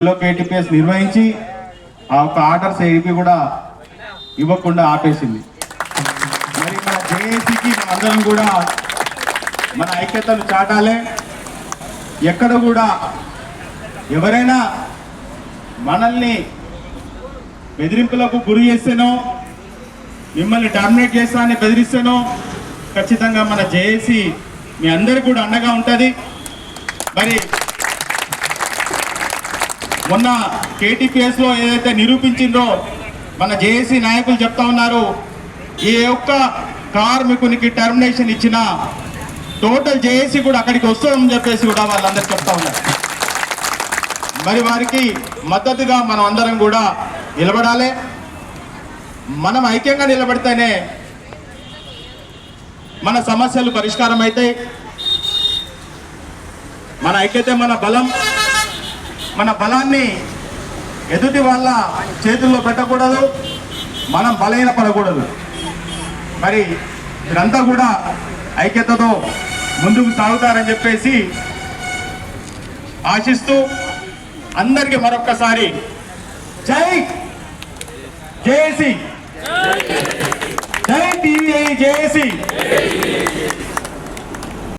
KTPS నిర్వహించి ఆ ఒక ఆర్డర్స్ ఏపీ కూడా ఇవ్వకుండా ఆపేసింది. మరి మన జేఏసీకి అందరం కూడా మన ఐక్యతను చాటాలే. ఎక్కడ కూడా ఎవరైనా మనల్ని బెదిరింపులకు గురి చేస్తేనో మిమ్మల్ని డామినేట్ చేస్తా అని బెదిరిస్తేనో ఖచ్చితంగా మన జేఏసీ మీ అందరికీ కూడా అండగా ఉంటుంది. మరి మొన్న KTPS లో ఏదైతే నిరూపించిందో మన జేఏసీ నాయకులు చెప్తా ఉన్నారు, ఏ ఒక్క కార్మికునికి టర్మినేషన్ ఇచ్చినా టోటల్ జేఏసీ కూడా అక్కడికి వస్తుందని చెప్పేసి కూడా వాళ్ళందరూ చెప్తా ఉన్నారు. మరి వారికి మద్దతుగా మనం అందరం కూడా నిలబడాలి. మనం ఐక్యంగా నిలబడితేనే మన సమస్యలు పరిష్కారం అవుతాయి. మన ఐక్యతే మన బలం. మన బలాన్ని ఎదుటి వాళ్ళ చేతుల్లో పెట్టకూడదు, మనం బలహీన పడకూడదు. మరి మీరంతా కూడా ఐక్యతతో ముందుకు సాగుతారని చెప్పేసి ఆశిస్తూ అందరికీ మరొక్కసారి జై జేఏసీ, జై టీవీ జేఏసీ.